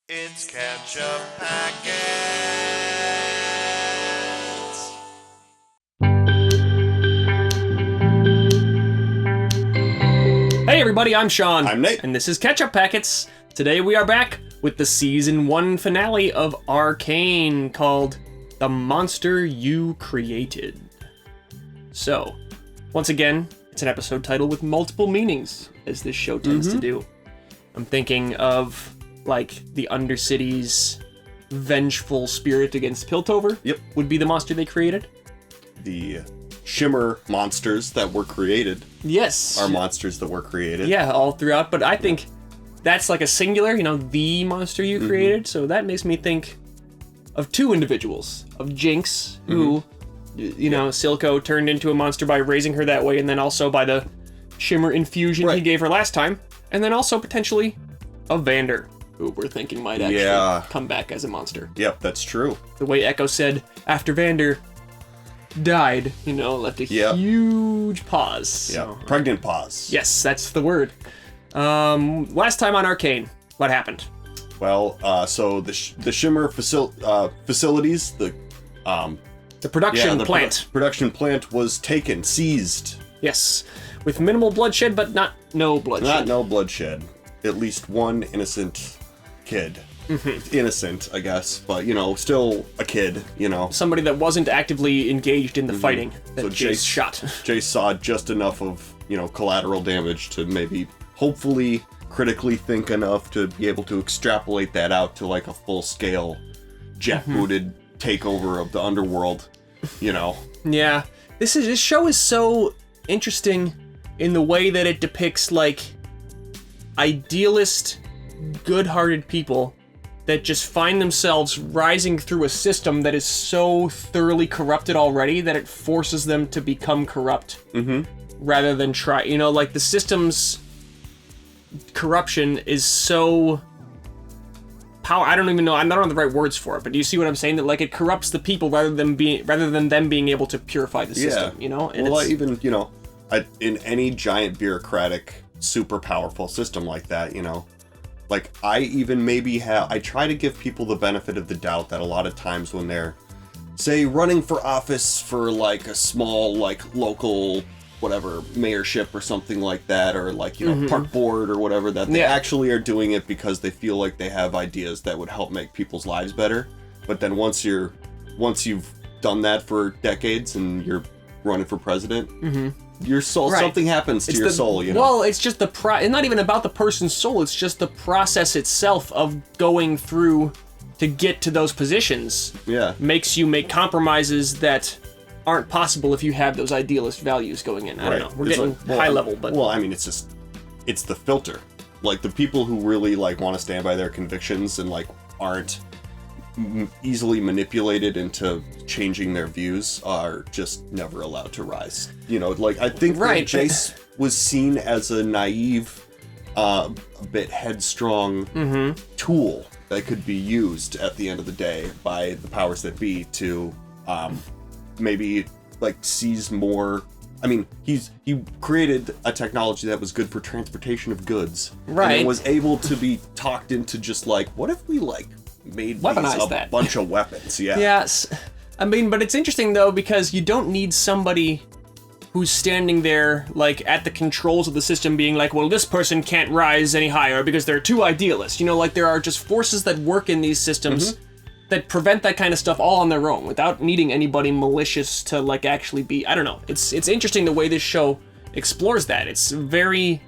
It's Ketchup Packets. Hey everybody, I'm Sean. I'm Nate. And this is Ketchup Packets. Today we are back with the Season 1 finale of Arcane called The Monster You Created. So, once again, it's an episode title with multiple meanings, as this show tends to do. I'm thinking of, like, the Undercity's vengeful spirit against Piltover. Yep. Would be the monster they created. The shimmer monsters that were created Yes. are monsters that were created. Yeah, all throughout, but I think that's like a singular, the monster you created, so that makes me think of two individuals. Of Jinx, who, Silco turned into a monster by raising her that way, and then also by the shimmer infusion he gave her last time, and then also potentially of Vander, who we're thinking might actually come back as a monster. Yep, that's true. The way Echo said, after Vander died, left a huge pause. Yeah, So, pregnant pause. yes, that's the word. Last time on Arcane, what happened? Well, so the shimmer facilities, the production plant. Production plant was taken, seized. Yes, with minimal bloodshed, but not no bloodshed. No bloodshed. At least one innocent kid. Innocent, I guess, but still a kid. Somebody that wasn't actively engaged in the fighting that So Jace shot. Jace saw just enough of collateral damage to maybe, hopefully, critically think enough to be able to extrapolate that out to like a full-scale jet-booted takeover of the underworld. Yeah, this show is so interesting in the way that it depicts like idealist, good-hearted people that just find themselves rising through a system that is so thoroughly corrupted already that it forces them to become corrupt rather than try. Like the system's corruption is so I don't even know. I don't have the right words for it, but do you see what I'm saying? That like it corrupts the people rather than them being able to purify the system. And well, in any giant bureaucratic, super powerful system like that, like I even maybe I try to give people the benefit of the doubt that a lot of times when they're, say, running for office for like a small like local whatever mayorship or something like that, or like park board or whatever, that they actually are doing it because they feel like they have ideas that would help make people's lives better. But then once you've done that for decades and you're running for president, your soul, something happens to your soul, Well, it's just it's not even about the person's soul, it's just the process itself of going through to get to those positions. Yeah. Makes you make compromises that aren't possible if you have those idealist values going in. I don't know. We're getting high level, but... Well, I mean, it's the filter. Like, the people who really, like, want to stand by their convictions and, like, aren't easily manipulated into changing their views are just never allowed to rise. Like, I think that Jace was seen as a naive, a bit headstrong tool that could be used at the end of the day by the powers that be to maybe like seize more. I mean, he created a technology that was good for transportation of goods, right? And it was able to be talked into just like, what if we like made these a bunch of weapons? Yeah. Yes. I mean, but it's interesting though because you don't need somebody who's standing there like at the controls of the system being like, well, this person can't rise any higher because they're too idealist. Like there are just forces that work in these systems that prevent that kind of stuff all on their own without needing anybody malicious to like actually be, I don't know. It's interesting the way this show explores that. It's very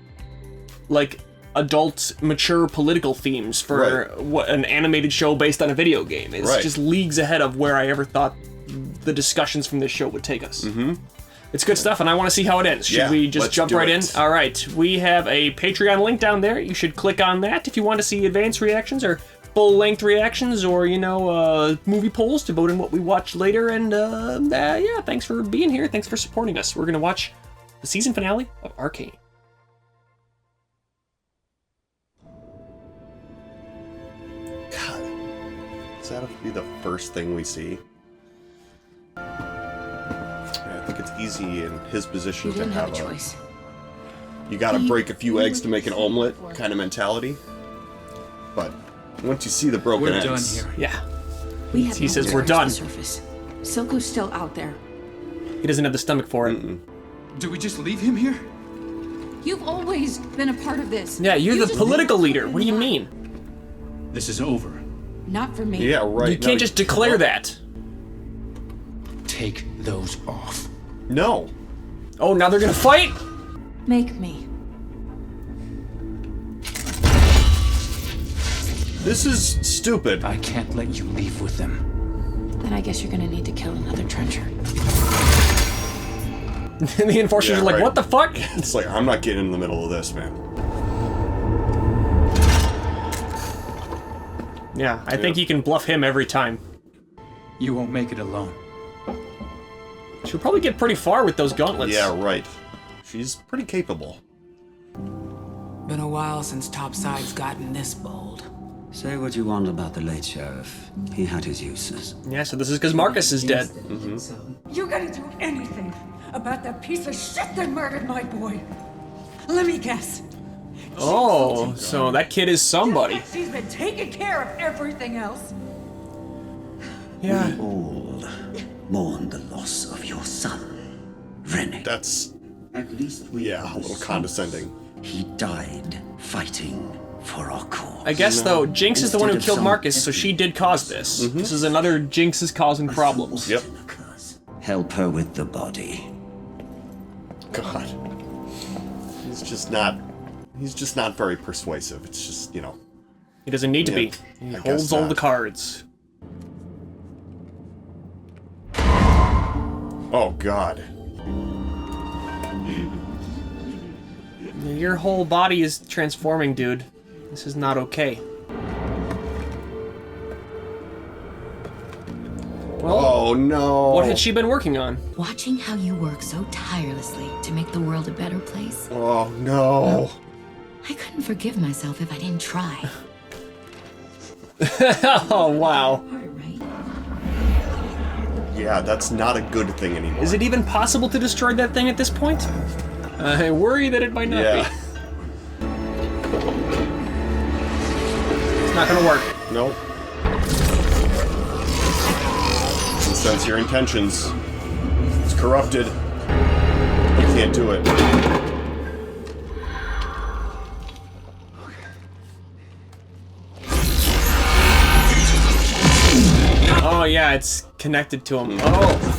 like adult, mature political themes for what an animated show based on a video game. It's just leagues ahead of where I ever thought the discussions from this show would take us. It's good stuff, and I want to see how it ends. Should we just jump right in? All right. We have a Patreon link down there. You should click on that if you want to see advanced reactions or full-length reactions or, movie polls to vote in what we watch later. And, thanks for being here. Thanks for supporting us. We're going to watch the season finale of Arcane. God, does that have to be the first thing we see? I think it's easy in his position to have a choice. You gotta break a few eggs to make an omelet kind of mentality. But Once you see the broken We're ends. done here. Yeah. We have He not says we're returned done. to the surface. Silco's still out there. He doesn't have the stomach for it. Do we just leave him here? You've always been a part of this. Yeah, you're You the just political never leader. fucking What do you left. mean? This is over. Not for me. Yeah, right. You can't just declare that. Take those off. No. Oh, now they're gonna fight? Make me. This is stupid. I can't let you leave with them. Then I guess you're gonna need to kill another trencher. And the enforcers Yeah, are like, right. what the fuck? It's like, I'm not getting in the middle of this, man. Yeah, I think you can bluff him every time. You won't make it alone. She'll probably get pretty far with those gauntlets. Yeah, right. She's pretty capable. Been a while since Topside's gotten this bold. Say what you want about the late sheriff. He had his uses. Yeah, so this is because Marcus is dead. You gonna do anything about that piece of shit that murdered my boy? Let me guess. Oh, so that kid is somebody. She's been taking care of everything else. Yeah. All mourn the loss of your son, Rennie. That's, At least we yeah, a little condescending. He died fighting for our cause. I guess, though, Jinx is the one who Instead of killed some Marcus, so she did cause this. This is another Jinx is causing problems. Yep. Help her with the body. God. He's just not very persuasive. It's just, you know. He doesn't need to be. I He guess holds all not. the cards. Oh, God. Your whole body is transforming, dude. This is not okay. Well, Oh, no. what had she been working on? Watching how you work so tirelessly to make the world a better place, Oh, no. I couldn't forgive myself if I didn't try. Oh, wow. Right? Yeah, that's not a good thing anymore. Is it even possible to destroy that thing at this point? I worry that it might not Yeah. be. It's not gonna work. Nope. Can sense your intentions. It's corrupted. You can't do it. Oh yeah, it's connected to him. Oh!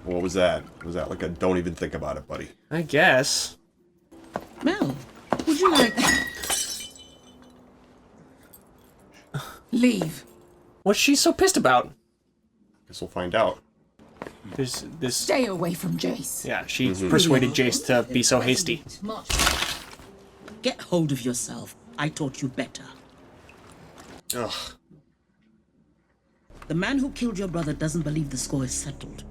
What was that? Was that like a don't even think about it, buddy? I guess. Mel, would you like... Leave. What's she so pissed about? Guess we'll find out. There's this. Stay away from Jace. Yeah, she persuaded Jace to be so hasty. Get hold of yourself. I taught you better. Ugh. The man who killed your brother doesn't believe the score is settled.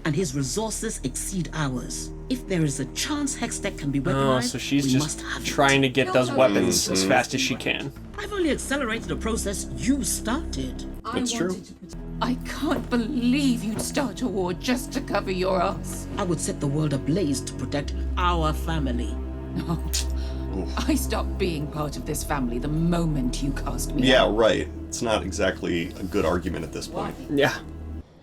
And his resources exceed ours. If there is a chance Hextech can be weaponized, Oh, so she's we just must have trying to it. get those weapons as fast as she can. I've only accelerated a process you started. It's true. I can't believe you'd start a war just to cover your ass. I would set the world ablaze to protect our family. I stopped being part of this family the moment you cast me Yeah, out. right. It's not exactly a good argument at this point. Yeah.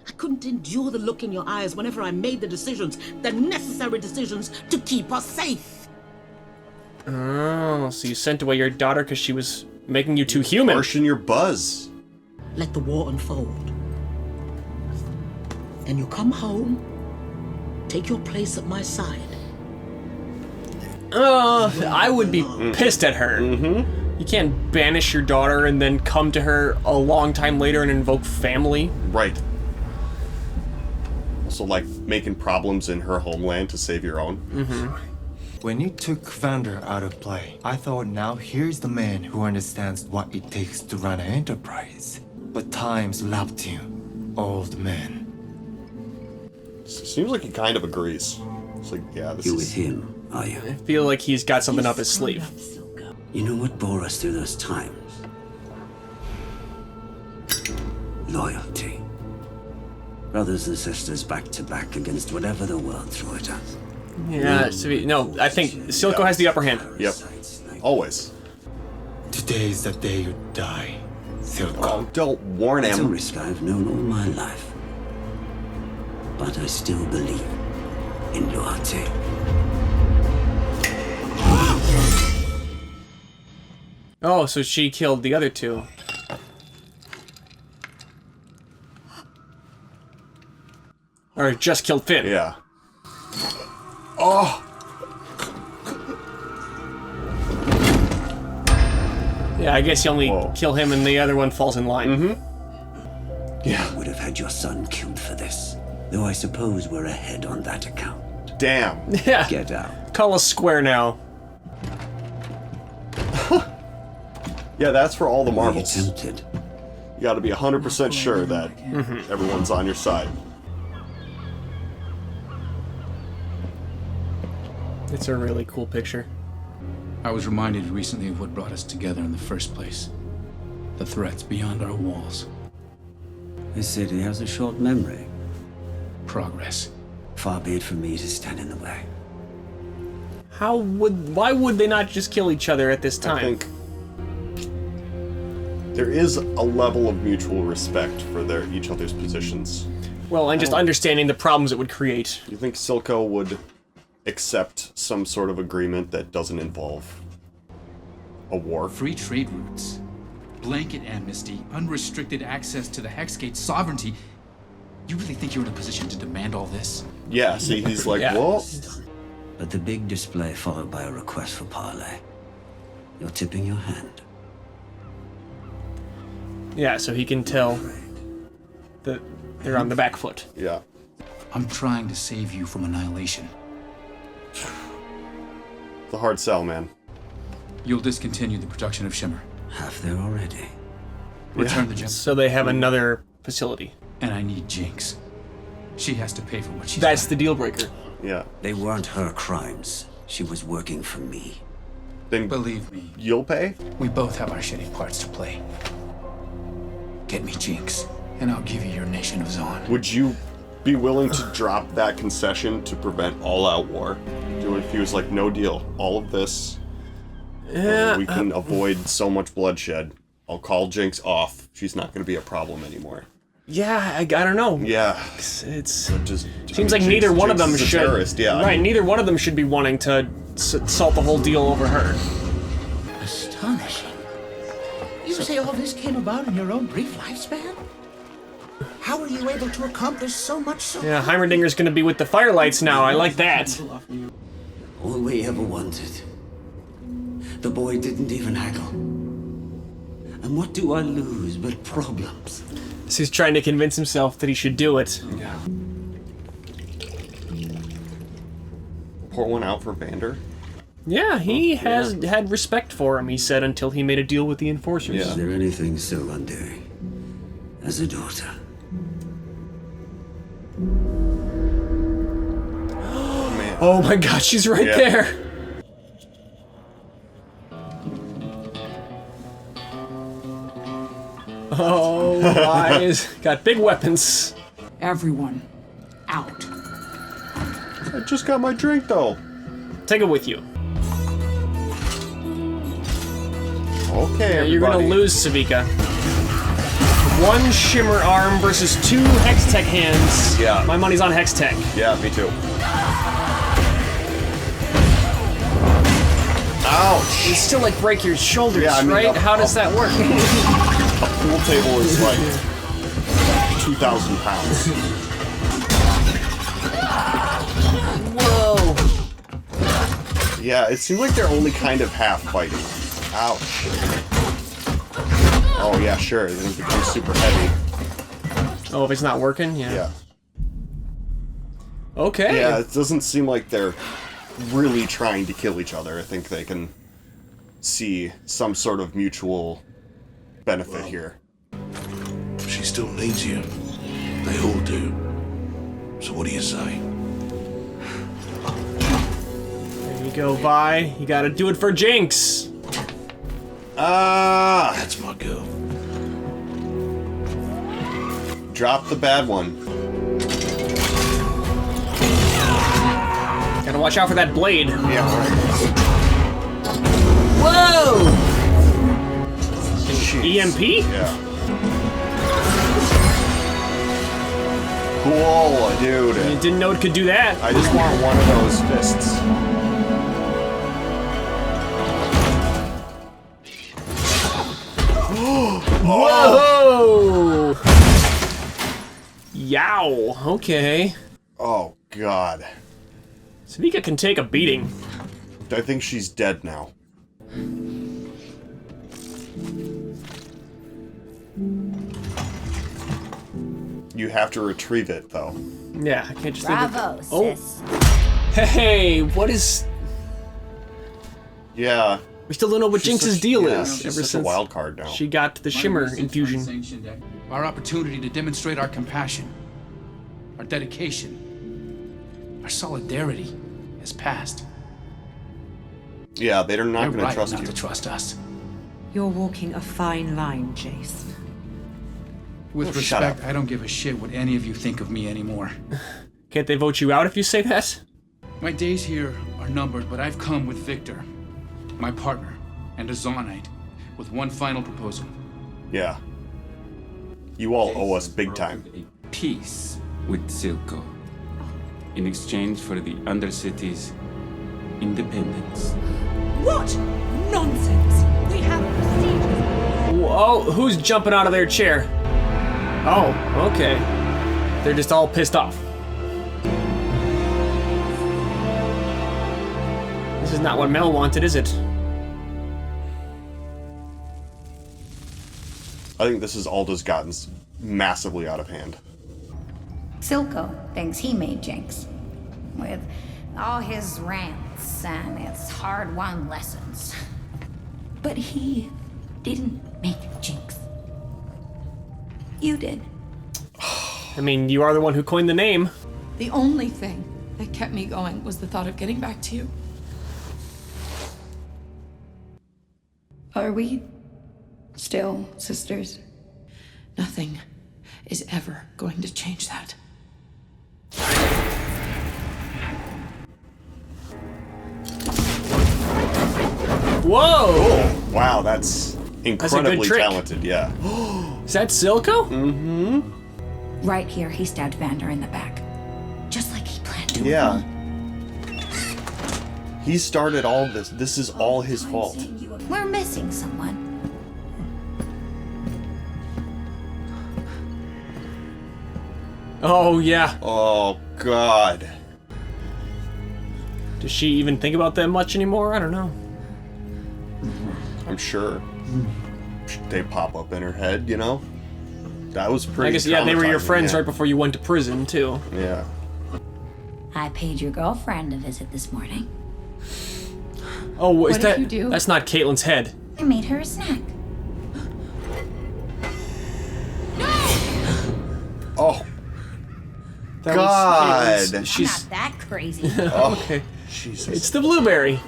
I couldn't endure the look in your eyes whenever I made the decisions, the necessary decisions to keep us safe. Oh, so you sent away your daughter because she was making you too human. Harsh in your buzz. Let the war unfold. Then you come home, take your place at my side. I would be pissed at her. You can't banish your daughter and then come to her a long time later and invoke family. Right. Also, like, making problems in her homeland to save your own. When you took Vander out of play, I thought now here's the man who understands what it takes to run an enterprise. But time's lapped you, old man. Seems like he kind of agrees. It's like, yeah, this You is... with him, are you? I feel like he's got something up his sleeve. You know what bore us through those times? Loyalty. Brothers and sisters back to back against whatever the world threw at us. Yeah, no, I think Silco has the upper hand. Yep. Always. Today is the day you die, Silco. Oh, don't warn It's a him. risk I've known all my life. But I still believe in loyalty. Oh, so she killed the other two. Or just killed Finn. Yeah. Oh! Yeah, I guess you only Whoa. kill him and the other one falls in line. Mm-hmm. Yeah. I would have had your son killed for this. Though I suppose we're ahead on that account. Damn. Yeah. Get out. Call us square now. Yeah, that's for all the Are you marbles. tempted? You gotta be 100% sure that everyone's on your side. It's a really cool picture. I was reminded recently of what brought us together in the first place. The threats beyond our walls. This city has a short memory. Progress. Far be it from me to stand in the way. Why would they not just kill each other at this time? I think there is a level of mutual respect for each other's positions. Well, and just understanding the problems it would create. You think Silco would accept some sort of agreement that doesn't involve a war? Free trade routes. Blanket amnesty. Unrestricted access to the Hexgate sovereignty. You really think you're in a position to demand all this? Yeah, see, he's like, Yeah. well, But the big display followed by a request for parley. You're tipping your hand. Yeah, so he can tell that they're on the back foot. yeah. I'm trying to save you from annihilation. It's a hard sell, man. You'll discontinue the production of Shimmer. Half there already. Return the gem. So they have another facility. And I need Jinx. She has to pay for what she's That's done. the deal breaker. Yeah. They weren't her crimes. She was working for me. Then Believe me, you'll pay? we both have our shitty parts to play. Get me Jinx, and I'll give you your nation of Zon. Would you be willing to drop that concession to prevent all-out war? If he was like, no deal. All of this, we can avoid so much bloodshed. I'll call Jinx off. She's not going to be a problem anymore. Yeah, I don't know. Yeah. It's Just seems like neither one of them Jinx is a should. terrorist, yeah. Right, neither one of them should be wanting to salt the whole deal over her. Astonishing. You say all this came about in your own brief lifespan? How were you able to accomplish so much so Yeah, Heimerdinger's gonna be with the Firelights now. I like that. All we ever wanted. The boy didn't even haggle. And what do I lose but problems? So he's trying to convince himself that he should do it. Yeah. Pour one out for Vander. Yeah, he has had respect for him, he said, until he made a deal with the Enforcers. Yeah. Is there anything so undaring as a daughter? Oh my god, she's right Yeah. there! Oh, wise. Got big weapons. Everyone, out. I just got my drink, though. Take it with you. Okay, You're gonna everybody. lose, Savika. One Shimmer arm versus two Hextech hands. Yeah. My money's on Hextech. Yeah, me too. Ouch! You still like break your shoulders, Yeah, I mean, right? How does that work? A pool table is like 2,000 pounds. Whoa! Yeah, it seems like they're only kind of half fighting. Ouch. Oh yeah, sure. Then it becomes super heavy. Oh, if it's not working, yeah. Yeah. Okay. Yeah, it doesn't seem like they're really trying to kill each other. I think they can see some sort of mutual benefit here. She still needs you. They all do. So what do you say? There you go, Vi. You gotta do it for Jinx. Ah! That's my girl. Drop the bad one. Gotta Gotta watch out for that blade. Yeah, right. Whoa! Jeez. EMP? Yeah. Cool, dude. I didn't know it could do that. I just want one of those fists. Whoa! Yow. Okay. Oh, God. Savika can take a beating. I think she's dead now. You have to retrieve it, though. Yeah, I can't just Bravo, think of... sis. Hey, what is... Yeah. We still don't know what Jinx's deal yeah, is. she's Ever such a since wild card now. she got the Shimmer infusion. Our opportunity to demonstrate our compassion, our dedication, our solidarity has passed. Yeah, they're not They're going to right trust not you. to trust us. You're walking a fine line, Jace. With shut respect, up. I don't give a shit what any of you think of me anymore. Can't they vote you out if you say that? My days here are numbered, but I've come with Victor, my partner, and a Zonite, with one final proposal. Yeah. You all owe us big time. A peace with Silco in exchange for the Undercity's independence. What? Nonsense! We have procedures. Whoa, who's jumping out of their chair? Oh, okay. They're just all pissed off. This is not what Mel wanted, is it? I think this is all just gotten massively out of hand. Silco thinks he made Jinx. With all his rants and his hard-won lessons. But he didn't make Jinx. You did. I mean, you are the one who coined the name. The only thing that kept me going was the thought of getting back to you. Are we still sisters? Nothing is ever going to change that. Whoa! Oh, wow, that's a good incredibly trick. talented, yeah. Is that Silco? Mm-hmm. Right here, he stabbed Vander in the back. Just like he planned to. Yeah. He started all this. This is all his fault. We're missing someone. Oh, yeah. Oh, God. Does she even think about them much anymore? I don't know. I'm sure. They pop up in her head, you know? That was pretty I guess, yeah, they were your traumatizing, friends yeah. right before you went to prison, too. Yeah. I paid your girlfriend a visit this morning. Oh, is What that... did you do? That's not Caitlin's head. I made her a snack. Oh. That God. Was Caitlin's. I'm She's... not that crazy. Oh, okay. Jesus. It's the blueberry.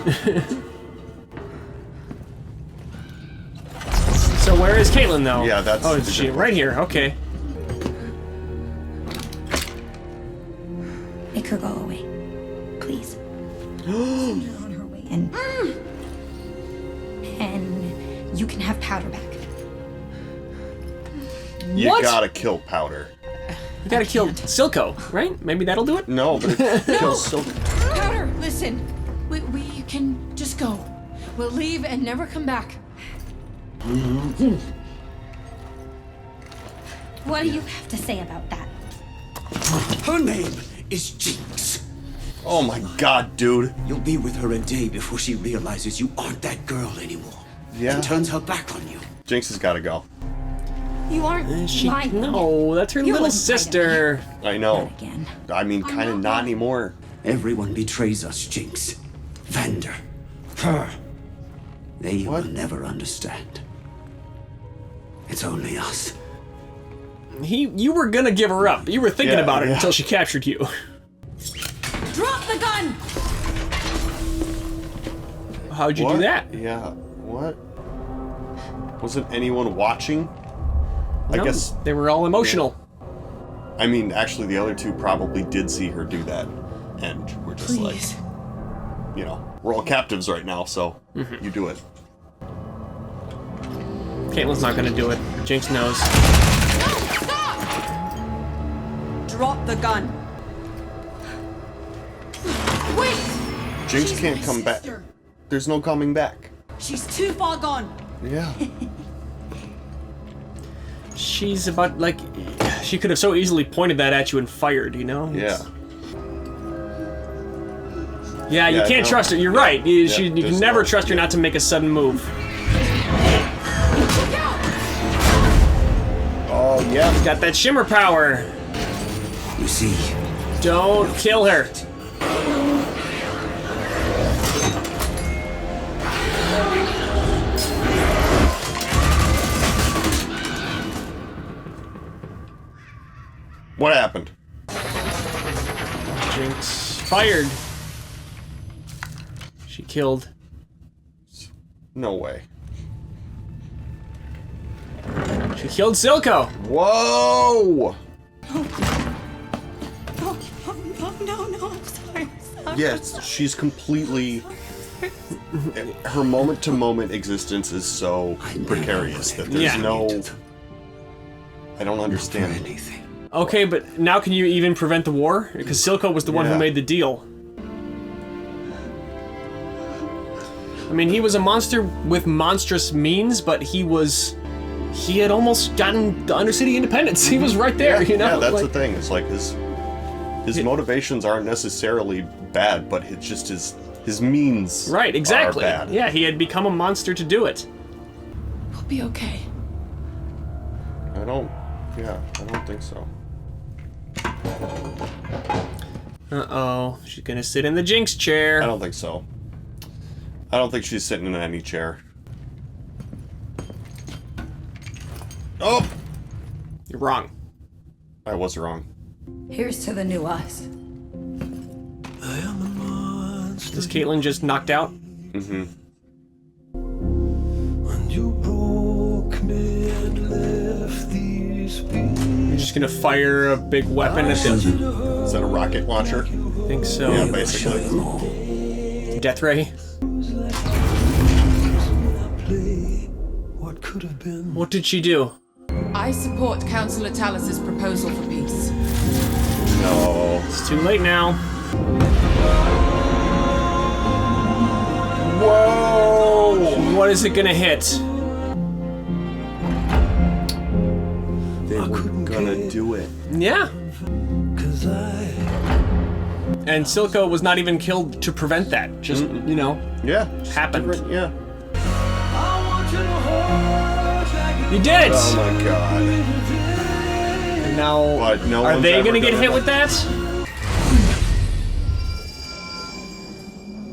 So where is Caitlin, though? Yeah, that's Oh, the is she good right here? Okay. Make her go away. Please. Send her on her way. And you can have powder back. You What? gotta kill Powder. You gotta kill Silco, right? Maybe that'll do it? No, but it kills Silco. Powder, listen. We can just go. We'll leave and never come back. What do you have to say about that? Her name is Jinx. Oh my God, dude. You'll be with her a day before she realizes you aren't that girl anymore. Yeah. And turns her back on you. Jinx has gotta go. You aren't She... lying. No, that's her You little wouldn't lie to me. sister. I know. Not again. I mean, kind of not anymore. Everyone betrays us, Jinx. Vander. Her. They will never understand. It's only us. You were gonna give her up. You were thinking Yeah, about it yeah. until she captured you. Drop the gun! How'd you What? do that? Yeah. What? Wasn't anyone watching? I No, guess. they were all emotional. I mean, actually, the other two probably did see her do that, and we're just Please. you know, we're all captives right now, so you do it. Caitlin's not gonna do it. Jinx knows. Drop the gun. Wait! Jinx She's can't my come back. sister. There's no coming back. She's too far gone. Yeah. She's about, like, she could have so easily pointed that at you and fired, you know? Yeah. Yeah, you can't trust her. You're right. You can never trust her not to make a sudden move. Oh, yeah. Got that shimmer power. You see, Don't kill her. What happened? Jinx fired. She killed. No way. She killed Silco. Whoa! No, I'm sorry. Yes, she's completely... Her moment-to-moment existence is so precarious that there's no... I don't understand. Okay, but now can you even prevent the war? Because Silco was the one who made the deal. I mean, he was a monster with monstrous means, but he had almost gotten the Undercity independence. He was right there, you know? Yeah, that's the thing. It's like his motivations aren't necessarily bad, but it's just his means right, exactly. are bad. Yeah, he had become a monster to do it. We'll be okay. I don't think so. Uh-oh, she's gonna sit in the Jinx chair. I don't think so. I don't think she's sitting in any chair. Oh! You're wrong. I was wrong. Here's to the new us. Is Caitlyn just knocked out? Mm-hmm. You're just gonna fire a big weapon at them? Is that a rocket launcher? I think so. Yeah, basically. Death ray? What did she do? I support Councillor Talus's proposal for peace. No. It's too late now. Whoa! What is it gonna hit? They were gonna do it. Yeah. And Silco was not even killed to prevent that. Just, you know, happened. Yeah. You did it! Oh my god. And now, are they gonna get hit with that?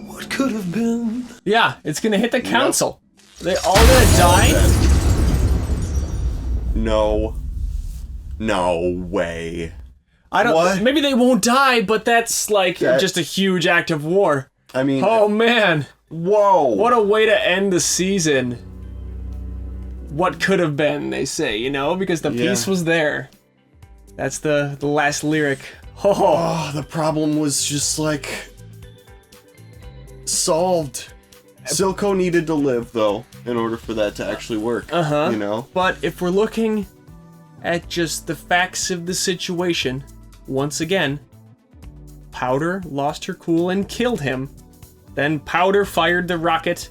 What could have been? Yeah, it's gonna hit the council. They all gonna die? No. No way. I don't. What? Maybe they won't die, but that's like just a huge act of war. I mean. Oh man. Whoa. What a way to end the season. What could have been, they say, you know, because the peace was there. That's the last lyric. Oh, the problem was just like solved. Silco needed to live though, in order for that to actually work. You know? But if we're looking at just the facts of the situation, once again, Powder lost her cool and killed him. Then Powder fired the rocket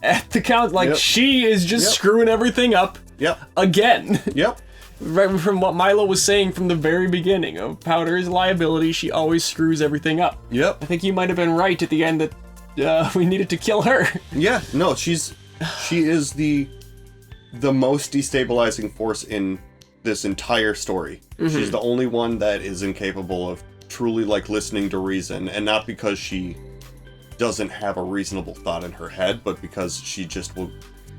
at the count. Like, she is just screwing everything up. Again. Right from what Milo was saying from the very beginning of Powder's liability, she always screws everything up. I think you might have been right at the end that we needed to kill her. Yeah, no, she is the most destabilizing force in this entire story. She's the only one that is incapable of truly like listening to reason, and not because she doesn't have a reasonable thought in her head, but because she just will.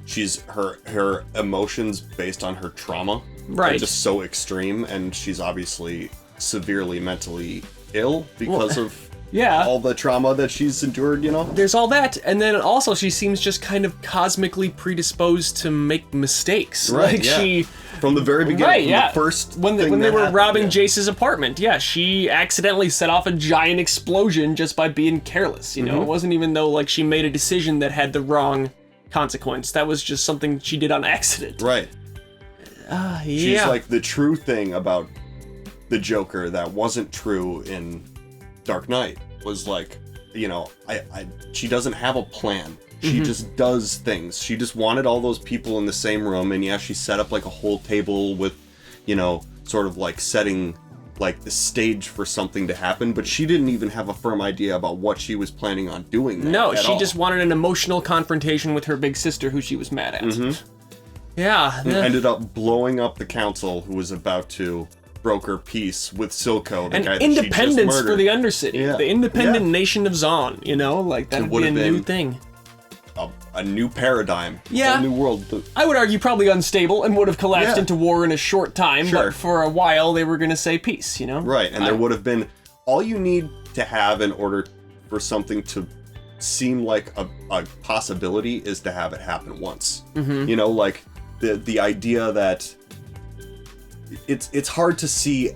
She's her emotions based on her trauma are just so extreme, and she's obviously severely mentally ill because of Yeah. all the trauma that she's endured, you know? There's all that, and then also she seems just kind of cosmically predisposed to make mistakes. Right, Like yeah. she... From the very beginning, Right, from yeah. the first when thing they that were happened, robbing yeah. Jace's apartment, yeah, she accidentally set off a giant explosion just by being careless, you know? It wasn't even though, like, she made a decision that had the wrong consequence. That was just something she did on accident. Right. Yeah. She's like the true thing about the Joker that wasn't true in Dark Knight was like, you know, she doesn't have a plan. She just does things. She just wanted all those people in the same room, and yeah, she set up like a whole table with, you know, sort of like setting like the stage for something to happen, but she didn't even have a firm idea about what she was planning on doing there. No, at she all. just wanted an emotional confrontation with her big sister who she was mad at. Yeah. And ended up blowing up the council who was about to broker peace with Silco, the and guy that she just independence murdered. for the Undercity. Yeah. The independent Yeah. nation of Zon, you know? Like, that would be a new thing. A new paradigm. Yeah. A new world. I would argue probably unstable and would have collapsed Yeah. into war in a short time, Sure. but for a while they were going to say peace, you know? Right, and there would have been all you need to have in order for something to seem like a possibility is to have it happen once. You know, like the idea that it's hard to see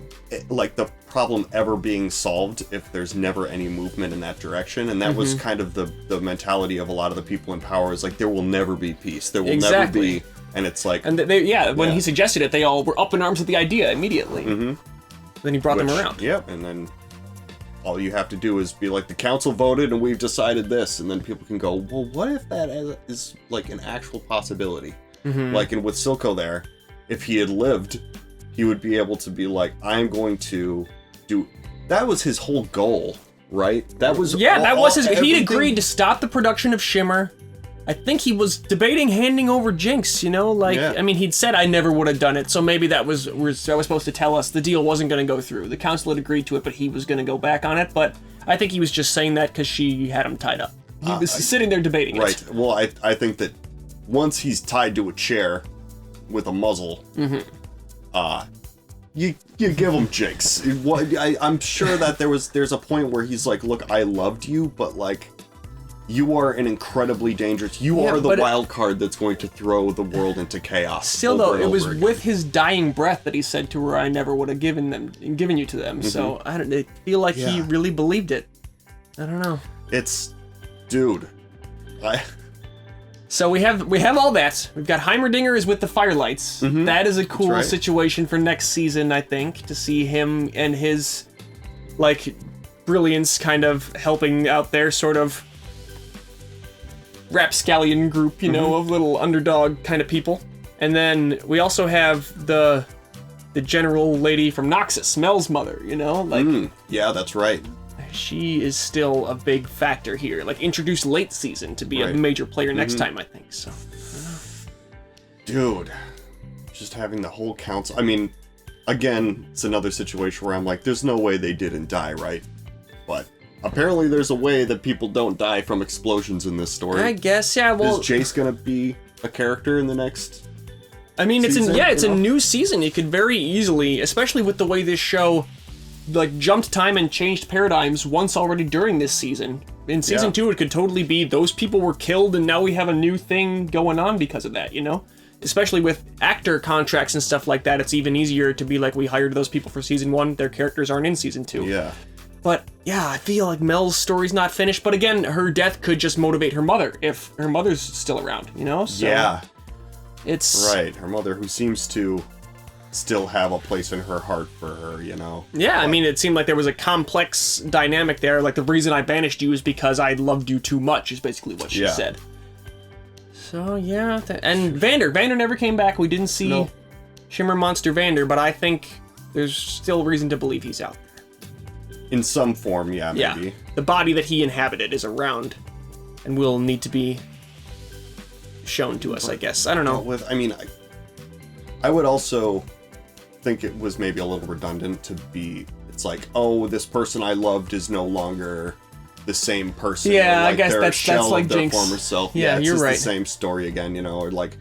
like the problem ever being solved if there's never any movement in that direction, and that was kind of the mentality of a lot of the people in power is like there will never be peace, there will never be, and it's like, and when he suggested it, they all were up in arms with the idea immediately. Then he brought them around. Yep, and then all you have to do is be like, the council voted and we've decided this, and then people can go, well, what if that is like an actual possibility? Like, and with Silco there, if he had lived, he would be able to be like, I'm going to do. That was his whole goal, right? That was that was his. He everything- agreed to stop the production of Shimmer. I think he was debating handing over Jinx. You know, like Yeah. I mean, he'd said I never would have done it, so maybe that was supposed to tell us the deal wasn't going to go through. The council had agreed to it, but he was going to go back on it. But I think he was just saying that because she had him tied up. He was sitting there debating it. Right. Well, I think that once he's tied to a chair with a muzzle, you give him Jinx. I'm sure that there's a point where he's like, look, I loved you, but like, you are an incredibly dangerous. You are the wild card that's going to throw the world into chaos. Still, though, it was with his dying breath that he said to her, "I never would have given you to them." So I feel like he really believed it. I don't know. Dude. So we have all that. We've got Heimerdinger is with the Firelights. That is a cool situation for next season, I think, to see him and his like brilliance kind of helping out their sort of rapscallion group, you know, of little underdog kind of people. And then we also have the general lady from Noxus, Mel's mother, you know, like yeah, that's right. She is still a big factor here, like introduced late season to be a major player next time, I think. So, dude, just having the whole council. I mean, again, it's another situation where I'm like, there's no way they didn't die, right? But apparently, there's a way that people don't die from explosions in this story. I guess, yeah. Well, is Jace gonna be a character in the next? I mean, season, it's a new season. It could very easily, especially with the way this show like jumped time and changed paradigms once already during this season. In season 2, it could totally be those people were killed and now we have a new thing going on because of that, you know? Especially with actor contracts and stuff like that, it's even easier to be like, we hired those people for season 1, their characters aren't in season 2. Yeah. But yeah, I feel like Mel's story's not finished, but again, her death could just motivate her mother if her mother's still around, you know? So yeah. It's... Right, her mother who seems to still have a place in her heart for her, you know? Yeah, I mean, it seemed like there was a complex dynamic there. Like, the reason I banished you is because I loved you too much, is basically what she said. So, yeah. And Vander never came back. We didn't see Shimmer Monster Vander, but I think there's still reason to believe he's out there. In some form, yeah, maybe. Yeah. The body that he inhabited is around and will need to be shown to us, I guess. I don't know. I would also think it was maybe a little redundant to be, it's like, oh, this person I loved is no longer the same person. Yeah, like I guess they're a that's shell like of their Jinx. former self. Yeah, it's you're just right. the same story again, you know, or like,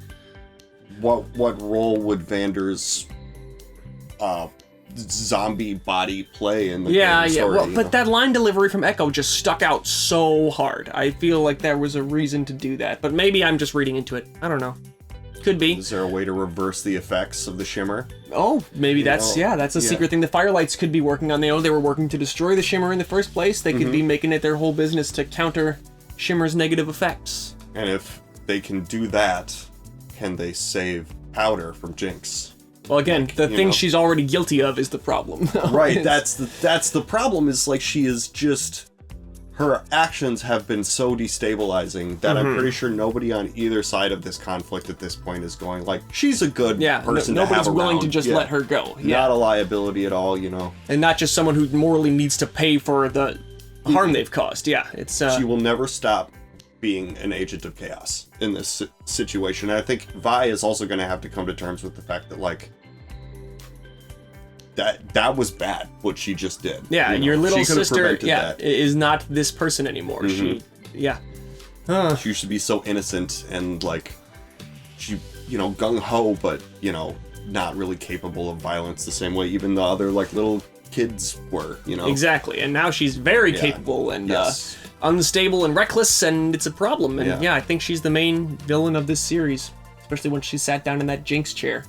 what role would Vander's zombie body play in the Yeah, story, well, you but know? that line delivery from Echo just stuck out so hard. I feel like there was a reason to do that, but maybe I'm just reading into it. I don't know. Could be. Is there a way to reverse the effects of the shimmer? Oh, maybe that's a secret thing the Firelights could be working on. They were working to destroy the Shimmer in the first place. They could be making it their whole business to counter Shimmer's negative effects. And if they can do that, can they save Powder from Jinx? Well, again, the thing she's already guilty of is the problem. Right, that's the problem, is like she is just... Her actions have been so destabilizing that I'm pretty sure nobody on either side of this conflict at this point is going, like, she's a good person to have nobody's willing around. to just let her go. Yeah. Not a liability at all, you know. And not just someone who morally needs to pay for the harm they've caused. Yeah, it's... She will never stop being an agent of chaos in this situation. And I think Vi is also going to have to come to terms with the fact that, like, that was bad, what she just did. Yeah, you know? your little She could have sister, prevented that. is not this person anymore. She She should be so innocent and, like, she, you know, gung-ho, but, you know, not really capable of violence the same way even the other, like, little kids were, you know? Exactly, and now she's very capable and unstable and reckless, and it's a problem. And I think she's the main villain of this series, especially when she sat down in that Jinx chair.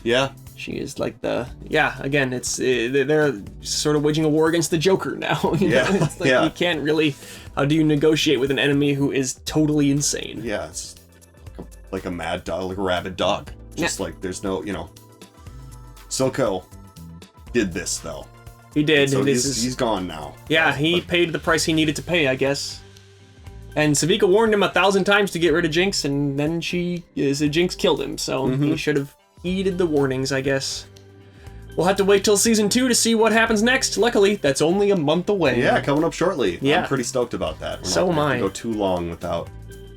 Yeah. She is like again, it's they're sort of waging a war against the Joker now. You know? It's like you can't really, how do you negotiate with an enemy who is totally insane? Yeah, it's like a mad dog, like a rabid dog. Just like, there's no, you know. Silco did this, though. He did. So he's gone now. Yeah, he paid the price he needed to pay, I guess. And Savika warned him 1,000 times to get rid of Jinx, and then Jinx killed him, so he should have heeded the warnings, I guess. We'll have to wait till season 2 to see what happens next. Luckily, that's only a month away. Yeah, coming up shortly. Yeah. I'm pretty stoked about that. So am I. Go too long without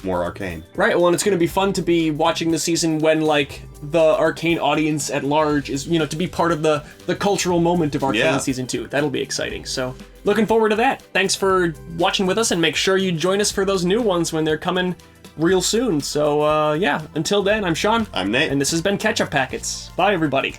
more Arcane. Right, well, and it's going to be fun to be watching the season when, like, the Arcane audience at large is, you know, to be part of the cultural moment of Arcane season 2. That'll be exciting, so looking forward to that. Thanks for watching with us, and make sure you join us for those new ones when they're coming real soon. So, until then, I'm Sean. I'm Nate. And this has been Ketchup Packets. Bye, everybody.